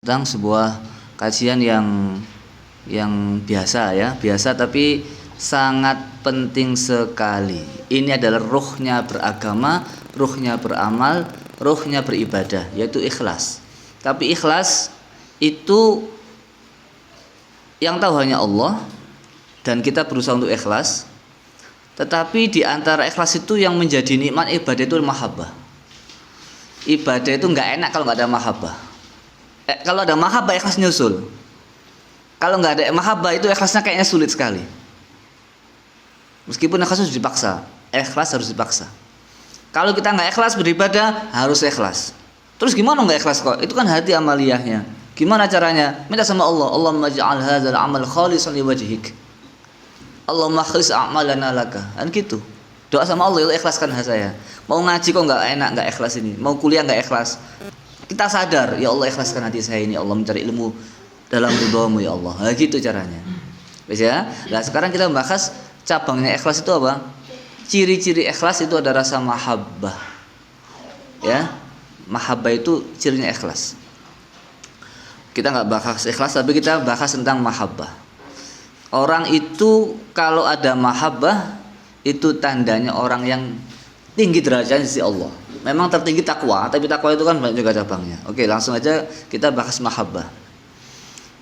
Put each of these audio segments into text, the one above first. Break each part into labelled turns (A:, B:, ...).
A: tentang sebuah kajian yang biasa tapi sangat penting sekali. Ini adalah ruhnya beragama, ruhnya beramal, ruhnya beribadah, yaitu ikhlas. Tapi ikhlas itu yang tahu hanya Allah, dan kita berusaha untuk ikhlas. Tetapi di antara ikhlas itu yang menjadi nikmat ibadah itu mahabbah. Ibadah itu nggak enak kalau nggak ada mahabbah. Kalau ada mahabbah ikhlas nyusul. Kalau nggak ada mahabbah itu ikhlasnya kayaknya sulit sekali. Meskipun ikhlas harus dipaksa, ikhlas harus dipaksa. Kalau kita nggak ikhlas beribadah harus ikhlas. Terus gimana nggak ikhlas kok? Itu kan hati amaliyahnya. Gimana caranya? Minta sama Allah, Allahumma ja'al hadzal amal khalisan liwajhik. Allahumma khlis a'malana laka. Kan gitu. Doa sama Allah, ya ikhlaskan saya. Mau ngaji kok nggak enak, nggak ikhlas ini. Mau kuliah nggak ikhlas. Kita sadar, ya Allah ikhlaskan hati saya ini, Allah mencari ilmu dalam ridhamu ya Allah. Nah, gitu caranya. Bisa ya? Nah, sekarang kita membahas cabangnya ikhlas itu apa? Ciri-ciri ikhlas itu ada rasa mahabbah. Ya. Mahabbah itu cirinya ikhlas. Kita nggak bahas ikhlas, tapi kita bahas tentang mahabbah. Orang itu kalau ada mahabbah itu tandanya orang yang tinggi derajatnya di sisi Allah. Memang tertinggi takwa, tapi takwa itu kan banyak juga cabangnya. Oke, langsung aja kita bahas mahabbah.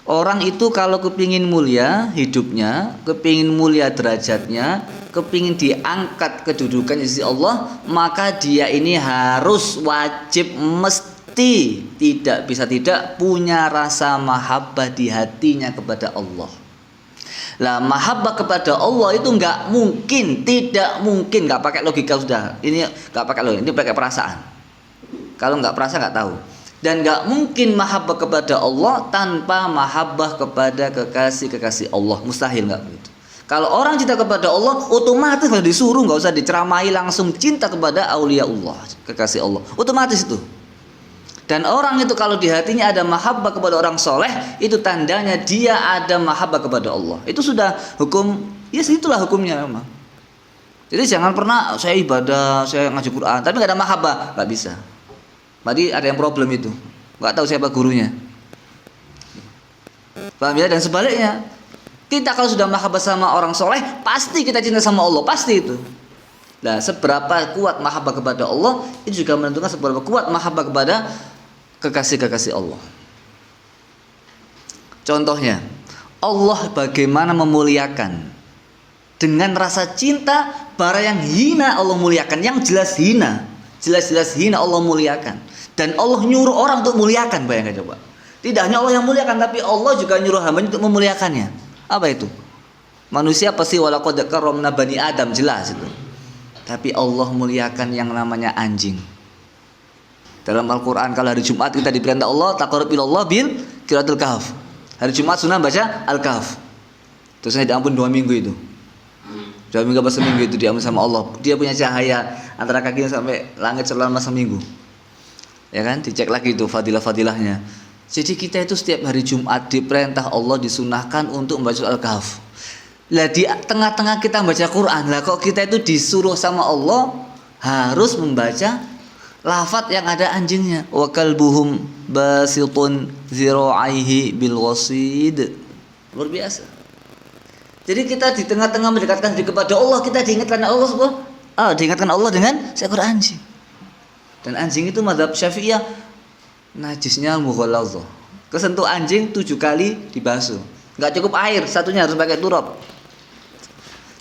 A: Orang itu kalau kepingin mulia hidupnya, kepingin mulia derajatnya, kepingin diangkat kedudukannya di sisi Allah, maka dia ini harus wajib mesti tidak bisa tidak punya rasa mahabbah di hatinya kepada Allah. Lah mahabbah kepada Allah itu nggak mungkin, tidak mungkin, nggak pakai logika sudah. Ini nggak pakai logika, ini pakai perasaan. Kalau nggak perasa nggak tahu. Dan nggak mungkin mahabbah kepada Allah tanpa mahabbah kepada kekasih Allah. Mustahil, nggak begitu. Kalau orang cinta kepada Allah, otomatis nggak disuruh, nggak usah diceramahi, langsung cinta kepada aulia Allah, kekasih Allah. Otomatis itu. Dan orang itu kalau di hatinya ada mahabbah kepada orang soleh, itu tandanya dia ada mahabbah kepada Allah. Itu sudah hukum, ya itulah hukumnya memang. Jadi jangan pernah saya ibadah, saya ngaji Quran, tapi nggak ada mahabbah, nggak bisa. Berarti ada yang problem itu, nggak tahu siapa gurunya. Paham ya? Dan sebaliknya, kita kalau sudah mahabbah sama orang soleh, pasti kita cinta sama Allah, pasti itu. Nah, seberapa kuat mahabbah kepada Allah, itu juga menentukan seberapa kuat mahabbah kepada kekasih-kekasih Allah. Contohnya, Allah bagaimana memuliakan dengan rasa cinta barang yang hina Allah muliakan, yang jelas hina, jelas-jelas hina Allah muliakan. Dan Allah nyuruh orang untuk muliakan, bayangkan coba. Tidak hanya Allah yang muliakan, tapi Allah juga nyuruh hamba untuk memuliakannya. Apa itu? Manusia pasti walaqad karramna bani Adam, jelas itu. Tapi Allah muliakan yang namanya anjing. Dalam Al-Quran kalau hari Jumat kita diperintah Allah taqarrab ilallah bil qiraatil kahf. Hari Jumat sunnah baca Al-Kahf. Terus saya diampun 2 minggu itu. 2 minggu apa seminggu itu diampun sama Allah. Dia punya cahaya antara kakinya sampai langit selama seminggu. Ya kan? Dicek lagi itu fadilah-fadilahnya. Jadi kita itu setiap hari Jumat diperintah Allah, disunahkan untuk membaca Al-Kahf. Lah di tengah-tengah kita membaca Quran, lah kok kita itu disuruh sama Allah harus membaca lafaz yang ada anjingnya. Wa kalbuhum basitun zira'aihi bil wasid. Luar biasa. Jadi kita di tengah-tengah mendekatkan diri kepada Allah, kita diingatkan Allah diingatkan Allah dengan seekor anjing. Dan anjing itu mazhab Syafi'iyah najisnya mughalladzah. Kesentuh anjing 7 kali dibasuh. Enggak cukup air, satunya harus pakai turab.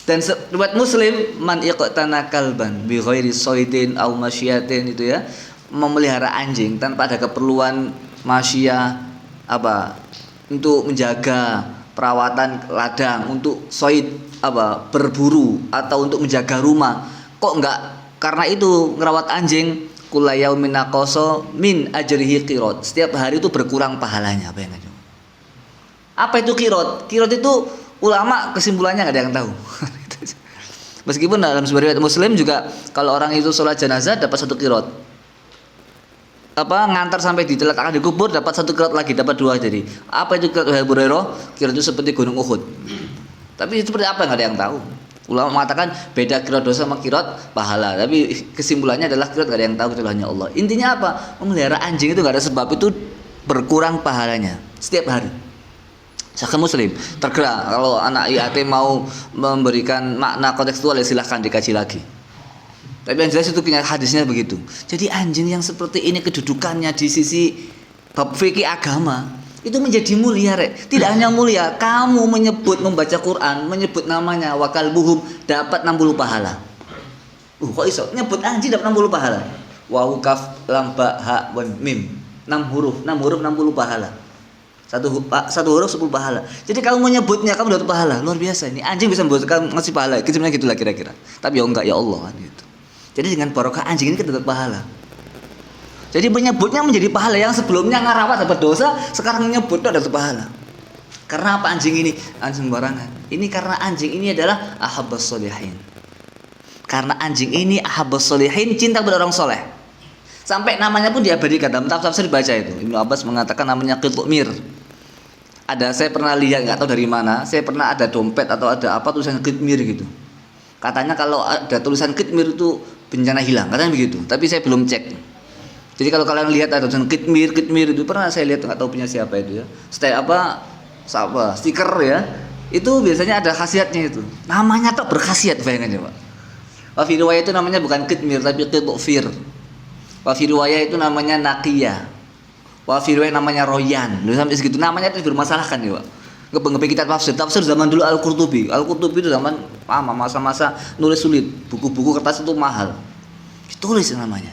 A: Dan riwayat Muslim, man iqtana kalban bi ghairi saydin aw masyiatin, itu ya, memelihara anjing tanpa ada keperluan masyia untuk menjaga perawatan ladang, untuk soid berburu atau untuk menjaga rumah. Kok enggak karena itu ngerawat anjing kulayaumin naqasa min ajrihi qirat. Setiap hari itu berkurang pahalanya, bayangkan. Apa itu qirat? Qirat itu ulama kesimpulannya enggak ada yang tahu. Meskipun dalam sebuah riwayat Muslim juga kalau orang itu sholat jenazah dapat 1 qirat. Ngantar sampai diletakkan di kubur dapat 1 qirat lagi, dapat 2 jadi. Apa itu qirat Abu Hurairah? Qirat itu seperti gunung Uhud. Tapi seperti apa enggak ada yang tahu. Ulama mengatakan beda qirat dosa sama qirat pahala, tapi kesimpulannya adalah qirat enggak ada yang tahu kecuali hanya Allah. Intinya apa? Memelihara anjing itu enggak ada sebab, itu berkurang pahalanya setiap hari. Sahih Muslim tergerak. Kalau anak yatim mau memberikan makna kontekstual ya silahkan dikaji lagi. Tapi yang jelas itu punya hadisnya begitu. Jadi anjing yang seperti ini kedudukannya di sisi bab fikih agama itu menjadi mulia, Rek. Tidak hanya mulia, kamu menyebut membaca Quran, menyebut namanya wa kalbuhum dapat 60 pahala. Kok iso nyebut anjing dapat 60 pahala? Waw kaf lam ba ha wan mim. 6 huruf 60 pahala. Satu huruf 10 pahala. Jadi kamu menyebutnya kamu dapat pahala. Luar biasa ini. Anjing bisa membuat kamu ngasih pahala. Kecilnya gitulah kira-kira. Tapi ya enggak ya Allah kan gitu. Jadi dengan barokah anjing ini kita dapat pahala. Jadi menyebutnya menjadi pahala yang sebelumnya ngarawat dapat dosa, sekarang menyebut dapat pahala. Karena apa anjing ini? Anjing barangan. Ini karena anjing ini adalah ahabbas sholihin. Karena anjing ini ahabbas sholihin, cinta kepada orang soleh. Sampai namanya pun diabadikan dalam tafsir dibaca itu. Ibnu Abbas mengatakan namanya qitmir. Saya pernah lihat nggak tahu dari mana. Saya pernah ada dompet atau ada apa tulisan qitmir gitu. Katanya kalau ada tulisan qitmir itu bencana hilang. Katanya begitu. Tapi saya belum cek. Jadi kalau kalian lihat ada tulisan qitmir itu pernah saya lihat nggak tahu punya siapa itu ya. Stiker ya. Itu biasanya ada khasiatnya itu. Namanya tuh berkhasiat bayangin Pak. Wafi riwayat itu namanya bukan qitmir tapi qitfir. Wafi riwayat itu namanya naqiyah. Wafi riwayat namanya royan. Loh sampai segitu namanya itu bermasalahkan ya Pak. Ngebeng kita tafsir zaman dulu Al-Qurtubi itu zaman masa-masa nulis sulit, buku-buku kertas itu mahal. Ditulis namanya.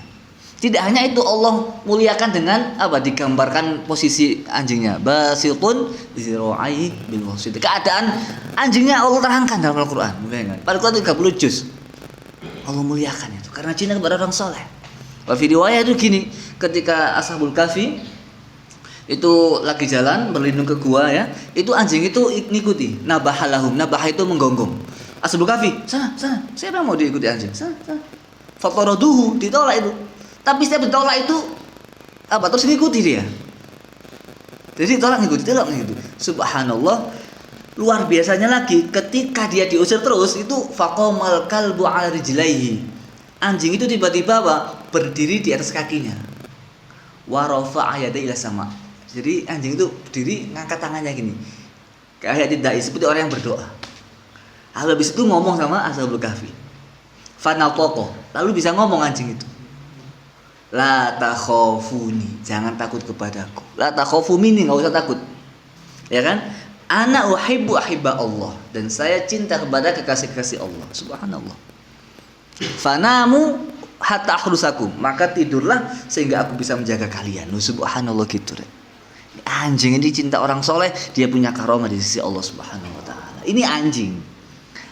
A: Tidak hanya itu Allah muliakan dengan apa digambarkan posisi anjingnya basitun zira'i bil wasit. Keadaan anjingnya Allah terangkan dalam Al-Qur'an. Pada Al-Qur'an 30 juz. Allah muliakan itu karena cinta kepada orang soleh. Wa fi riwayat itu gini, ketika Ashabul Kahfi itu lagi jalan berlindung ke gua ya, itu anjing itu ngikuti. Nabahalahum, nabah itu menggonggong. Ashabul Kahfi, sana. Siapa yang mau diikuti anjing? Sana. Fataraduhu, ditolak itu. Tapi setiap ditolak itu apa terus ngikuti dia. Jadi tolak ngikuti. Subhanallah, luar biasanya lagi ketika dia diusir terus itu faqamal kalbu ala rijlaihi. Anjing itu tiba-tiba berdiri di atas kakinya. Wa rafa'a yadayhi ila sama. Jadi anjing itu berdiri ngangkat tangannya gini. Kayak dai seperti orang yang berdoa. Habis itu ngomong sama Ashabul Kahfi. Fanaqaqo, lalu bisa ngomong anjing itu. La takhafuni, jangan takut kepadaku. La takhafu minni, enggak usah takut. Ya kan? Ana uhibbu ahibba Allah, dan saya cinta kepada kekasih-kekasih Allah. Subhanallah. Fanamu hatta ahrusakum, maka tidurlah sehingga aku bisa menjaga kalian. Subhanallah gitu. Anjing ini cinta orang soleh, dia punya karomah di sisi Allah Subhanahu wa taala. Ini anjing.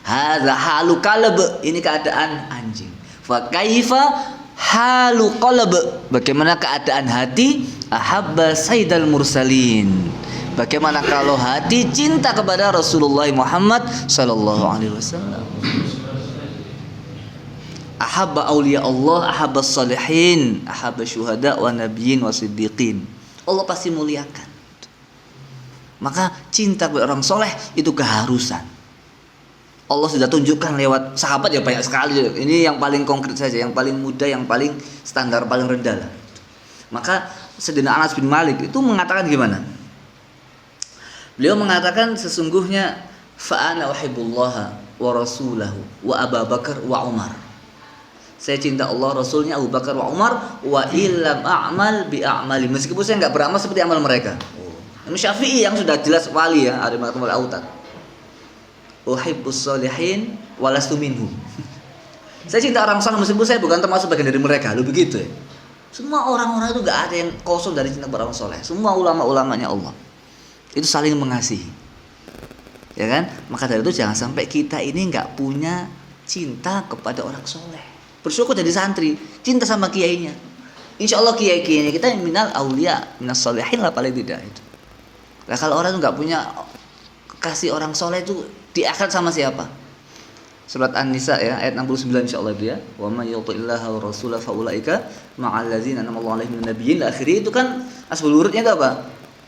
A: Hadza halu kalb, ini keadaan anjing. Fa kaifa halu qalb, bagaimana keadaan hati ahabba sayyidal mursalin, bagaimana kalau hati cinta kepada Rasulullah Muhammad sallallahu alaihi wasallam. Ahabba auliya Allah, ahabba salihin, ahabba syuhada wa nabiyyin wa siddiqin. Allah pasti muliakan. Maka cinta kepada orang soleh itu keharusan. Allah sudah tunjukkan lewat sahabat ya banyak sekali. Ini yang paling konkret saja, yang paling mudah, yang paling standar, paling rendah lah. Maka Sayyidina Anas bin Malik itu mengatakan gimana? Beliau mengatakan sesungguhnya fa'ana uhibbullaha wa rasulahu wa Abu Bakar wa Umar. Saya cinta Allah, Rasulnya, Abu Bakar wa Umar wa illam a'mal bi a'mali. Meskipun saya enggak beramal seperti amal mereka. Imam Syafi'i yang sudah jelas wali ya, ada mengatakan al-autad. Uhibbus sholihin walastu minhum. Saya cinta orang soleh meskipun saya bukan termasuk bagian dari mereka. Lu begitu ya. Semua orang-orang itu enggak ada yang kosong dari cinta kepada orang soleh. Semua ulama-ulamanya Allah itu saling mengasihi. Ya kan? Maka dari itu jangan sampai kita ini enggak punya cinta kepada orang soleh. Bersyukur jadi santri, cinta sama kiainya. Insya Allah kiai-kiainya kita minal aulia, minas sholihin lah paling tidak itu. Nah kalau orang itu enggak punya kasih orang soleh itu di akhirat sama siapa? Surat An-Nisa ya ayat 69 insyaallah itu ya. Wa may yuti'illaha wa rasulahu fa ulaika ma'al ladzina an'ama Allahu 'alaihim minan nabiyyin. Akhirnya itu kan asbul wurudnya itu apa?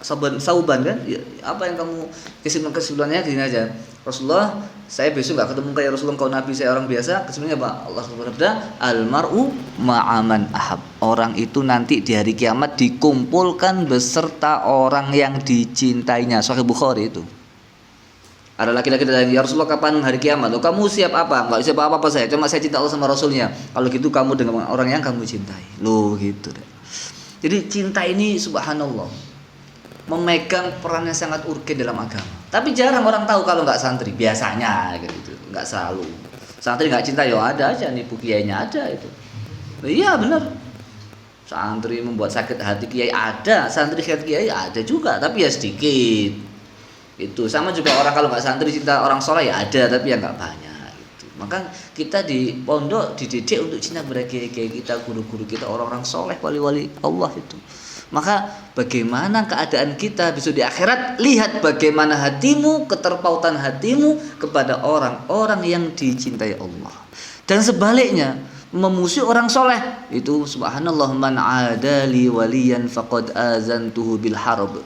A: Sauban kan? Ya, apa yang kamu kesimpulannya gini aja. Rasulullah, saya besok nggak ketemu kayak Rasulullah, kau nabi, saya orang biasa. Kesimpulannya apa? Allah bersabda, almaru ma'aman ahab. Orang itu nanti di hari kiamat dikumpulkan beserta orang yang dicintainya. Sahih Bukhari itu. Ada laki-laki datang, ya Rasulullah kapan hari kiamat? Oh, kamu siap apa? Nggak siap apa-apa saya. Cuma saya cinta Allah sama Rasulnya. Kalau gitu kamu dengan orang yang kamu cintai. Loh gitu deh. Jadi cinta ini subhanallah memegang peran yang sangat urgen dalam agama. Tapi jarang orang tahu kalau nggak santri. Biasanya gitu, nggak selalu. Santri nggak cinta, ya ada aja nih, kiainya ada itu. Nah, iya benar. Santri membuat sakit hati kiai ada, santri sakit kiai ada juga, tapi ya sedikit. Itu sama juga orang kalau nggak santri cinta orang soleh ya ada, tapi ya nggak banyak. Gitu. Maka kita di pondok dididik untuk cinta kepada kiai-kiai kita, guru-guru kita, orang-orang soleh, wali-wali Allah itu. Maka bagaimana keadaan kita besok di akhirat, lihat bagaimana hatimu, keterpautan hatimu kepada orang-orang yang dicintai Allah. Dan sebaliknya, memusuhi orang soleh itu subhanallah, man adali waliyan faqad azantuhu bil harb.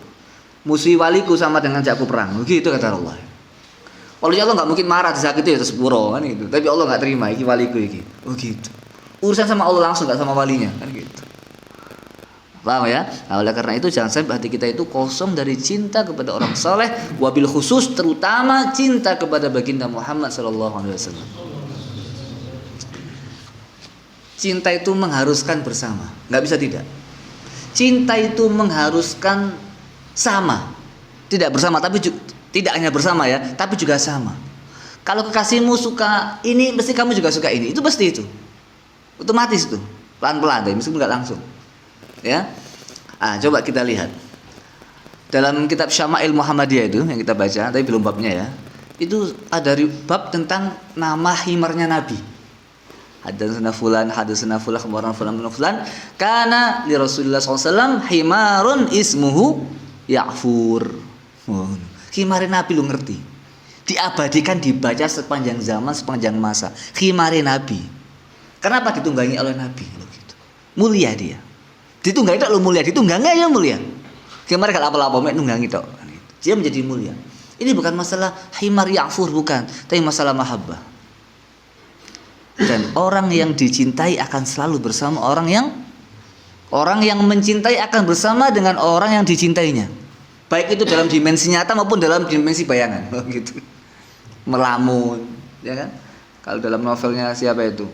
A: Musuhi waliku sama dengan jago perang. Begitu kata Allah. Walinya Allah nggak mungkin marah disakiti ya sepuro kan gitu. Tapi Allah nggak terima iki waliku iki. Oh gitu. Urusan sama Allah langsung, nggak sama walinya kan gitu. Paham ya? Nah, oleh karena itu jangan sampai hati kita itu kosong dari cinta kepada orang saleh, wabil khusus terutama cinta kepada baginda Muhammad sallallahu alaihi wasallam. Cinta itu mengharuskan bersama, nggak bisa tidak. Cinta itu mengharuskan sama, tidak bersama, tapi tidak hanya bersama ya, tapi juga sama. Kalau kekasihmu suka ini, mesti kamu juga suka ini. Itu pasti itu, otomatis itu, pelan-pelan, meskipun nggak langsung. Ya, coba kita lihat dalam kitab Syama'il Muhammadiyah itu yang kita baca, tapi belum babnya ya. Itu ada bab tentang nama himarnya Nabi. Hadatsana fulan, fulan, kana li Rasulillah SAW himarun ismuhu Ya'fur. Himar Nabi lu ngerti? Diabadikan, dibaca sepanjang zaman, sepanjang masa. Himar Nabi. Kenapa ditunggangi oleh Nabi? Gitu. Mulia dia. Ditunggangi tak lu mulia, ditunggangi aja mulia. Himar kalau apa-apa mek nunggangi tok. Dia menjadi mulia. Ini bukan masalah himar Ya'fur, bukan, tapi masalah mahabbah. Dan orang yang dicintai akan selalu bersama orang yang mencintai akan bersama dengan orang yang dicintainya. Baik itu dalam dimensi nyata maupun dalam dimensi bayangan. Gitu. Melamun, ya kan? Kalau dalam novelnya siapa itu?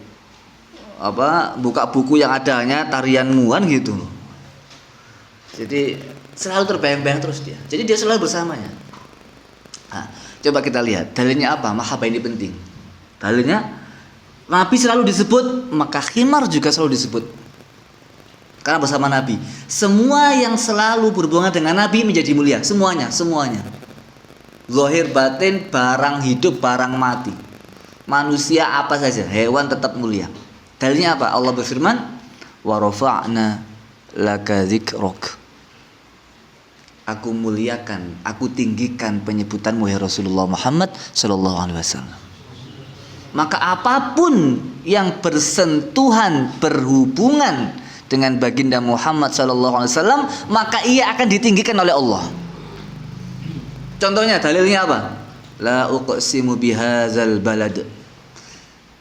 A: Buka buku yang adanya tarianmu kan gitu. Jadi selalu terbayang-bayang terus dia. Jadi dia selalu bersamanya. Coba kita lihat dalilnya apa? Mahabbah ini penting. Dalilnya Nabi selalu disebut, maka khimar juga selalu disebut. Karena bersama Nabi, semua yang selalu berhubungan dengan Nabi menjadi mulia. Semuanya. Zahir batin, barang hidup, barang mati. Manusia apa saja, hewan tetap mulia. Dalilnya apa? Allah berfirman, wa rafa'na laka dzikrak. Aku muliakan, aku tinggikan penyebutanmu ya Rasulullah Muhammad sallallahu alaihi wasallam. Maka apapun yang bersentuhan, berhubungan dengan baginda Muhammad sallallahu alaihi wasallam, maka ia akan ditinggikan oleh Allah. Contohnya dalilnya apa? La uqsimu bihadzal balad.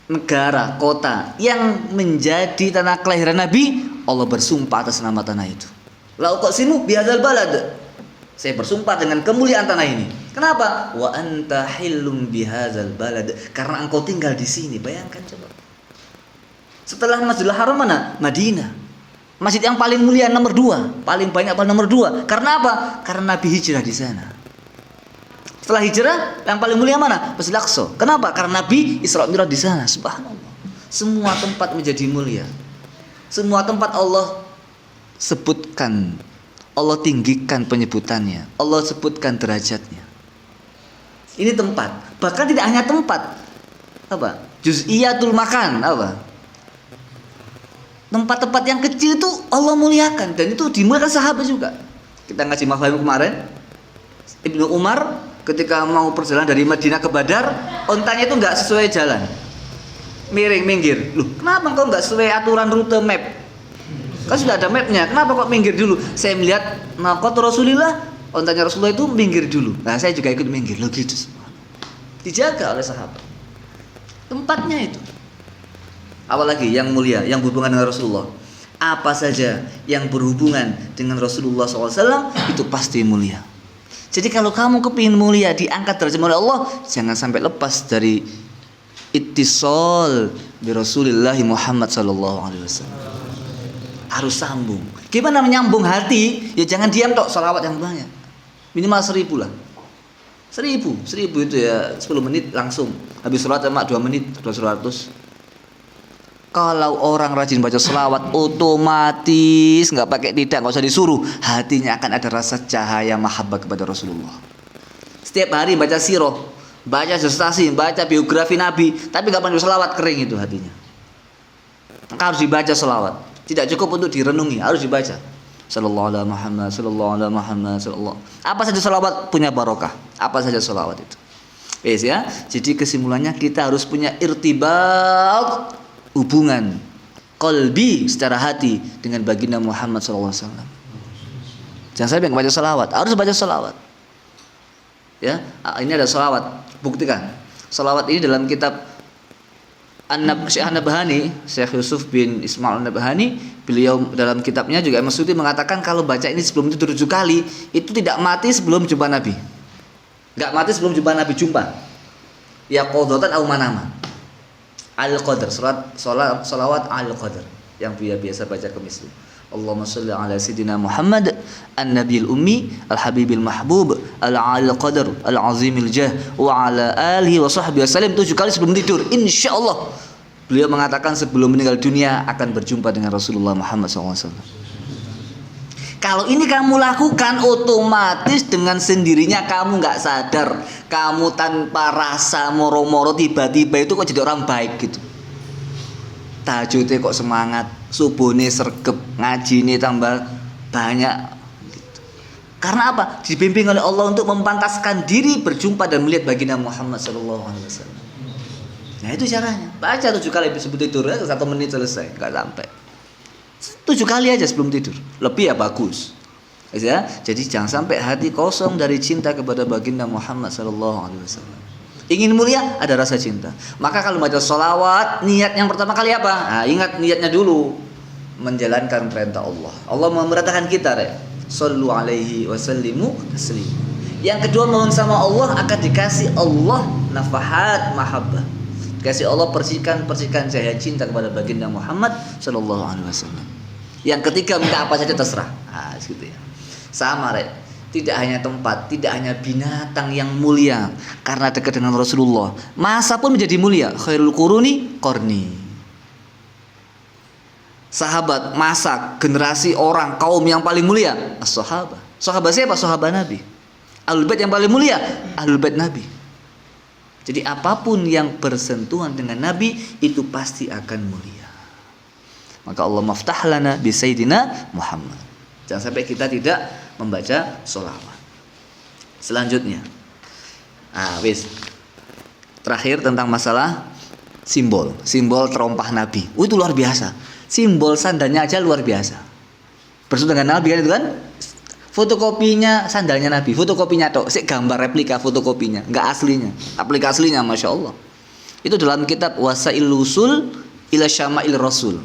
A: Negara, kota yang menjadi tanah kelahiran Nabi, Allah bersumpah atas nama tanah itu. La uqsimu bihadzal balad. Saya bersumpah dengan kemuliaan tanah ini. Kenapa? Wa anta hillum bihadzal balad. Karena engkau tinggal di sini. Bayangkan coba. Setelah Masjidil Haram mana? Madinah. Masjid yang paling mulia nomor 2, paling banyak nomor 2. Karena apa? Karena Nabi hijrah di sana. Setelah hijrah, yang paling mulia mana? Masjidil Aqsa. Kenapa? Karena Nabi Isra Mi'raj di sana. Subhanallah. Semua tempat menjadi mulia. Semua tempat Allah sebutkan, Allah tinggikan penyebutannya, Allah sebutkan derajatnya. Ini tempat. Bahkan tidak hanya tempat. Juz'iyatul makan. Tempat-tempat yang kecil itu Allah muliakan, dan itu dimuliakan sahabat juga. Kita ngaji Mafahim kemarin, Ibnu Umar ketika mau perjalanan dari Madinah ke Badar, ontanya itu nggak sesuai jalan, miring minggir. Loh, kenapa kau nggak sesuai aturan rute map? Kan sudah ada mapnya. Kenapa kok minggir dulu? Saya melihat naqat Rasulillah Ontanya Rasulullah itu minggir dulu. Nah, saya juga ikut minggir. Loh gitu. Dijaga oleh sahabat. Tempatnya itu. Apalagi yang mulia, yang berhubungan dengan Rasulullah. Apa saja yang berhubungan dengan Rasulullah SAW itu pasti mulia. Jadi kalau kamu kepingin mulia, diangkat derajat oleh Allah, jangan sampai lepas dari ittisal bi Rasulillah Muhammad sallallahu alaihi wasallam. Harus sambung. Gimana menyambung hati? Ya jangan diam tok, sholawat yang banyak. Minimal 1000 lah. 1000 itu ya 10 menit langsung. Habis sholat cuma 2 menit, 200. Kalau orang rajin baca sholawat, otomatis nggak pakai tidak, nggak usah disuruh, hatinya akan ada rasa cahaya mahabbah kepada Rasulullah. Setiap hari baca sirah, baca prestasi, baca biografi Nabi, tapi nggak pernah sholawat, kering itu hatinya. Maka harus dibaca sholawat. Tidak cukup untuk direnungi, harus dibaca. Sallallahu alaihi Muhammad, sallallahu alaihi Muhammad, sallallahu. Apa saja sholawat punya barokah. Apa saja sholawat itu. Yes, ya. Jadi kesimpulannya kita harus punya irtibat, hubungan qalbi secara hati dengan baginda Muhammad sallallahu alaihi wasallam. Jangan sampai baca salawat, harus baca salawat. Ya, ini ada salawat, buktikan. Salawat ini dalam kitab Syekh An-Nabhani, Syekh Yusuf bin Ismail An-Nabhani, beliau dalam kitabnya juga Imam Suyuti mengatakan kalau baca ini sebelum tidur 7 kali, itu tidak mati sebelum jumpa Nabi. Enggak mati sebelum jumpa Nabi, jumpa. Ya qadatan au manama. Al-Qadar, salawat Al-Qadar yang biasa baca Kamis itu. Allahumma shalli ala sayyidina Muhammad an-nabiyil ummi al-habibil mahbub al-qadar al-azimil jah wa ala alihi wa sahbihi wasallam 7 kali sebelum tidur. Insyaallah beliau mengatakan sebelum meninggal dunia akan berjumpa dengan Rasulullah Muhammad SAW. Kalau ini kamu lakukan, otomatis dengan sendirinya kamu nggak sadar, kamu tanpa rasa moro-moro tiba-tiba itu kok jadi orang baik gitu. Tahajudnya kok semangat, subuhnya sergep, ngajinya tambah banyak gitu. Karena apa? Dibimbing oleh Allah untuk mempantaskan diri berjumpa dan melihat baginda Muhammad SAW. Nah itu caranya. Baca 7 kali sebelum tidur, 1 menit selesai, nggak sampai. 7 kali aja sebelum tidur, lebih ya bagus. Ya, jadi jangan sampai hati kosong dari cinta kepada baginda Muhammad SAW. Ingin mulia, ada rasa cinta. Maka kalau baca sholawat, niat yang pertama kali apa? Nah, ingat niatnya dulu, menjalankan perintah Allah. Allah memerintahkan kita, sallu alaihi wasallimu taslima. Yang kedua, mohon sama Allah akan dikasih Allah nafahat mahabbah. Kasih Allah percikan cahaya cinta kepada baginda Muhammad sallallahu alaihi wasallam. Yang ketiga, minta apa saja terserah. Nah, gitu ya. Sama, tidak hanya tempat, tidak hanya binatang yang mulia karena dekat dengan Rasulullah. Masa pun menjadi mulia. Khairul quruni qarni. Sahabat, masa, generasi orang, kaum yang paling mulia as-sahabah. Sahabat siapa? Sahabat Nabi. Ahlul Bait yang paling mulia, Ahlul Bait Nabi. Jadi apapun yang bersentuhan dengan Nabi itu pasti akan mulia. Maka Allah maftah lana bi sayyidina Muhammad. Jangan sampai kita tidak membaca sholawat. Selanjutnya, terakhir tentang masalah simbol terompah Nabi. Itu luar biasa. Simbol sandalnya aja luar biasa. Bersentuhan dengan Nabi kan itu kan? Fotokopinya sandalnya Nabi, fotokopinya tok, gambar replika fotokopinya, enggak aslinya. Aplikasi aslinya Masya Allah. Itu dalam kitab Wasail Usul ila Syama'il Rasul.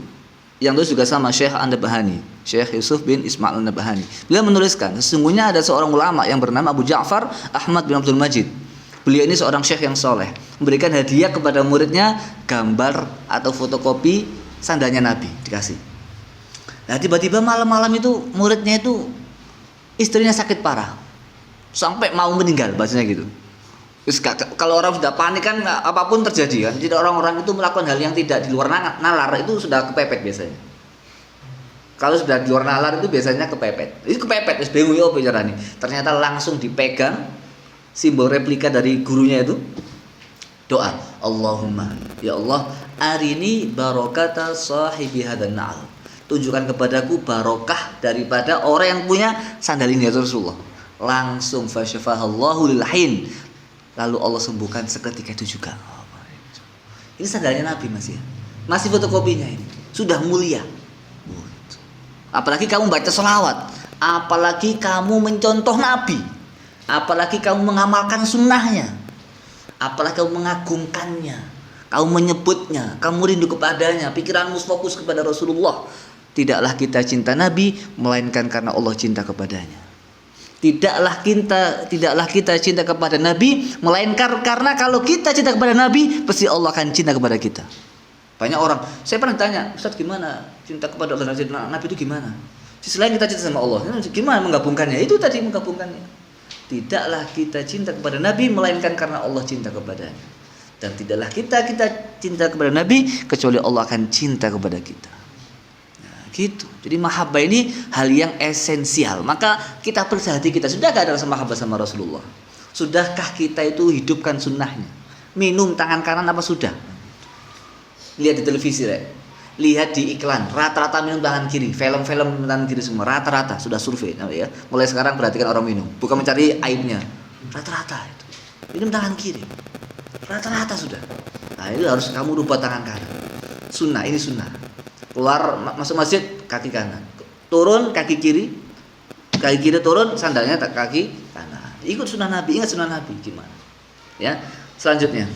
A: Yang itu juga sama Syekh An-Nabhani, Syekh Yusuf bin Ismail An-Nabhani. Beliau menuliskan, sesungguhnya ada seorang ulama yang bernama Abu Ja'far Ahmad bin Abdul Majid. Beliau ini seorang syekh yang soleh, memberikan hadiah kepada muridnya gambar atau fotokopi sandalnya Nabi, dikasih. Nah tiba-tiba malam-malam itu muridnya itu istrinya sakit parah, sampai mau meninggal, bahasanya gitu. Kalau orang sudah panik kan apapun terjadi kan. Jadi orang-orang itu melakukan hal yang tidak di luar nalar itu sudah kepepet biasanya. Kalau sudah di luar nalar itu biasanya kepepet. Itu kepepet, wis bingung yo bicara nih. Ternyata langsung dipegang simbol replika dari gurunya itu. Doa, Allahumma, ya Allah, arini barokata sahibi hadan na'al. Tunjukkan kepadaku barokah daripada orang yang punya sandal ini ya Rasulullah. Langsung fasyafahallahu lil hin. Lalu Allah sembuhkan seketika itu juga. Ini sandalnya Nabi masih ya. Masih fotokopinya ini. Sudah mulia. Apalagi kamu baca sholawat. apalagi kamu mencontoh Nabi, apalagi kamu mengamalkan sunnahnya, apalagi kamu mengagungkannya, kamu menyebutnya, kamu rindu kepadanya, pikiranmu fokus kepada Rasulullah. Tidaklah kita cinta Nabi melainkan karena Allah cinta kepadanya. Tidaklah kita cinta kepada Nabi melainkan karena kalau kita cinta kepada Nabi pasti Allah akan cinta kepada kita. Banyak orang, saya pernah tanya, Ustaz gimana cinta kepada Allah dan Nabi itu gimana? Selain kita cinta sama Allah, gimana menggabungkannya? Itu tadi menggabungkannya. Tidaklah kita cinta kepada Nabi melainkan karena Allah cinta kepadanya. Dan tidaklah kita cinta kepada Nabi kecuali Allah akan cinta kepada kita. Gitu. Jadi mahabbah ini hal yang esensial. Maka kita periksa hati kita, sudahkah ada rasa mahabbah sama Rasulullah? Sudahkah kita itu hidupkan sunnahnya? Minum tangan kanan apa sudah? Lihat di televisi, lihat di iklan, rata-rata minum tangan kiri. Film-film tangan kiri semua, rata-rata sudah survei ya. Mulai sekarang perhatikan orang minum, bukan mencari aibnya. Rata-rata itu minum tangan kiri. Rata-rata sudah. Nah, itu harus kamu rubah tangan kanan. Sunnah, ini sunnah. Keluar masuk masjid kaki kanan, turun kaki kiri turun sandalnya kaki kanan. Ikut sunnah Nabi, ingat sunnah Nabi gimana? Ya, selanjutnya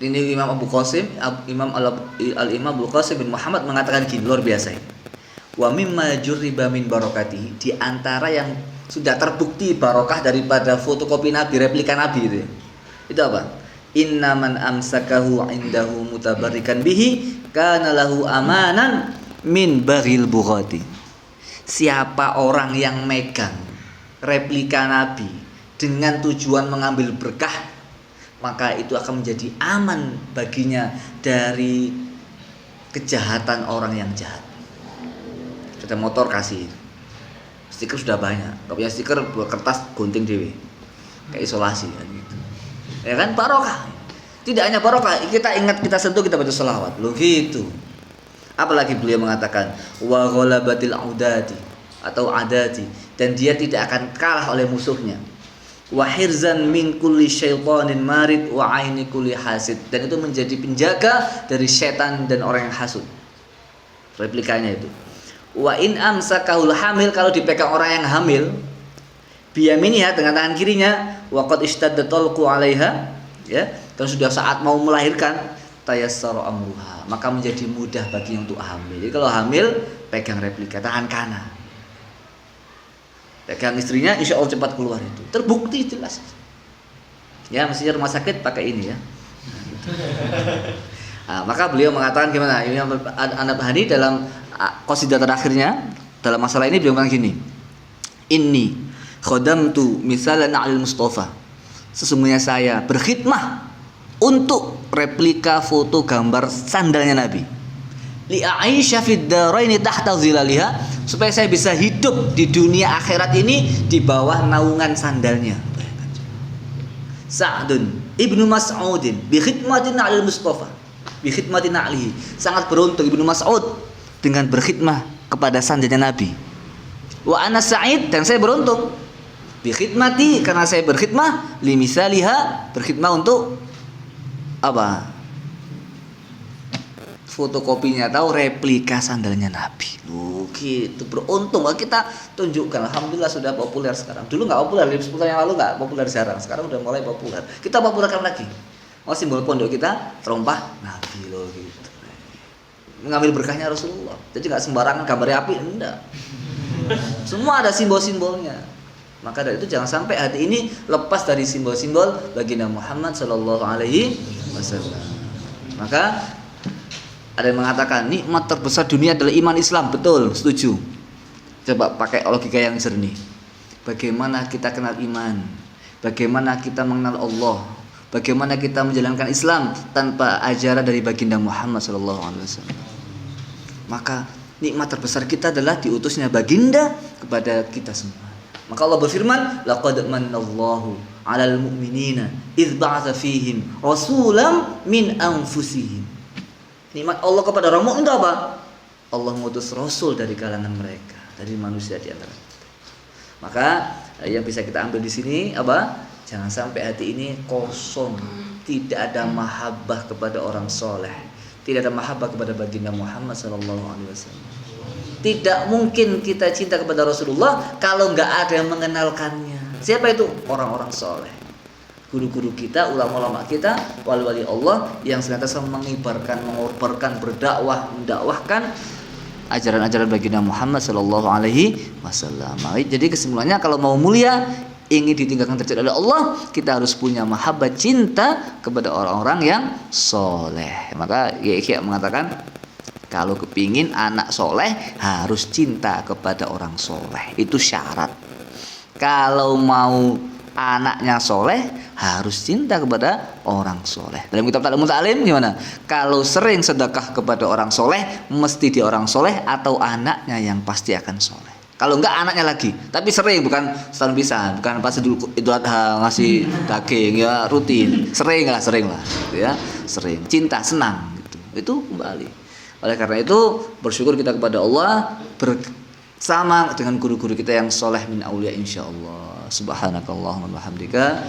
A: ini Imam Abu Qasim, Imam Al-Imam Abu Qasim bin Muhammad mengatakan gini, luar biasa ini. Wa mimma jurriba min barakatihi, di antara yang sudah terbukti barokah daripada fotokopi Nabi, replika Nabi itu. Itu apa? Inna man amsakahu indahu mutabarrikan bihi kana lahu amanan min baril bughati. Siapa orang yang megang replika Nabi dengan tujuan mengambil berkah, maka itu akan menjadi aman baginya dari kejahatan orang yang jahat. Kita motor kasih stiker sudah banyak, kalau punya stiker buat kertas gunting dewe, kayak isolasi kan gitu. Ya kan, barokah. Tidak hanya barokah, kita ingat, kita sentuh, kita baca selawat. Loh gitu. Apalagi beliau mengatakan wa ghalabatil audati atau adati, dan dia tidak akan kalah oleh musuhnya. Wa hirzan min kulli syaitanin marid wa aini kulli hasid, dan itu menjadi penjaga dari setan dan orang yang hasud. Replikanya itu. Wa in amsakahul hamil, kalau dipegang orang yang hamil, biyaminiha, dengan tangan kirinya, waqad ishtadda talqu 'alaiha, ya, dan sudah saat mau melahirkan, tayassara amruha, maka menjadi mudah baginya untuk hamil. Jadi kalau hamil pegang replika tangan kanan, pegang istrinya, insya Allah cepat keluar. Itu terbukti jelas. Ya, mestinya rumah sakit pakai ini ya. Nah, maka beliau mengatakan gimana? Imam An-Nabhani dalam qasidah terakhirnya dalam masalah ini beliau bilang gini, inni khadamtu misalan al Mustafa, sesungguhnya saya berkhidmah untuk replika foto gambar sandalnya Nabi, li a'isha fid daraini tahta zilaliha, supaya saya bisa hidup di dunia akhirat ini di bawah naungan sandalnya. Sa'dun ibnu Mas'udin bi khidmatin al Mustafa, bi khidmatin alihi, sangat beruntung Ibnu Mas'ud dengan berkhidmah kepada sandalnya Nabi. Wa ana sa'id, dan saya beruntung bi khidmati, karena saya berkhidmah, li misaliha, berkhidmah untuk apa? Fotokopinya atau replika sandalnya Nabi. Loh gitu, beruntung. Kita tunjukkan, alhamdulillah sudah populer sekarang. Dulu nggak populer, 10 tahun yang lalu nggak populer, jarang. Sekarang udah mulai populer. Kita populerkan lagi. Oh, simbol pondok kita terompah Nabi loh gitu. Mengambil berkahnya Rasulullah. Jadi nggak sembarangan gambarnya api, enggak. Semua ada simbol-simbolnya. Maka dari itu jangan sampai hati ini lepas dari simbol-simbol baginda Muhammad Sallallahu Alaihi Wasallam. Maka ada yang mengatakan nikmat terbesar dunia adalah iman Islam. Betul, setuju. Coba pakai logika yang jernih. Bagaimana kita kenal iman? Bagaimana kita mengenal Allah? Bagaimana kita menjalankan Islam tanpa ajaran dari baginda Muhammad Sallallahu Alaihi Wasallam? Maka nikmat terbesar kita adalah diutusnya baginda kepada kita semua. Maka Allah berfirman, laqad manallahu 'alal mu'minina idz ba'atsa fihim rasulam min anfusihim. Nikmat Allah kepada orang mukmin itu apa? Allah mengutus rasul dari kalangan mereka, dari manusia di antara kita. Maka yang bisa kita ambil di sini apa? Jangan sampai hati ini kosong, tidak ada mahabbah kepada orang soleh, tidak ada mahabbah kepada baginda Muhammad sallallahu alaihi wasallam. Tidak mungkin kita cinta kepada Rasulullah kalau nggak ada yang mengenalkannya. Siapa itu? Orang-orang soleh. Guru-guru kita, ulama-ulama kita, wali-wali Allah yang senantiasa mengibarkan, mengorbankan, berdakwah, mendakwahkan ajaran-ajaran baginda Muhammad Sallallahu Alaihi Wasallam. Jadi kesimpulannya, kalau mau mulia, ingin ditinggalkan derajat oleh Allah, kita harus punya mahabbah, cinta kepada orang-orang yang soleh. Maka Kiai mengatakan, kalau kepingin anak soleh harus cinta kepada orang soleh, itu syarat. Kalau mau anaknya soleh harus cinta kepada orang soleh. Dalam kitab Ta'limul Ta'lim gimana? Kalau sering sedekah kepada orang soleh, mesti dia orang soleh atau anaknya yang pasti akan soleh. Kalau enggak anaknya lagi, tapi sering, bukan setahun bisa, bukan pas Idul Adha ngasih daging, ya rutin, sering lah, ya sering, cinta, senang gitu. Itu kembali. Oleh karena itu bersyukur kita kepada Allah bersama dengan guru-guru kita yang soleh min aulia insyaallah. Subhanakallahumma wa bihamdika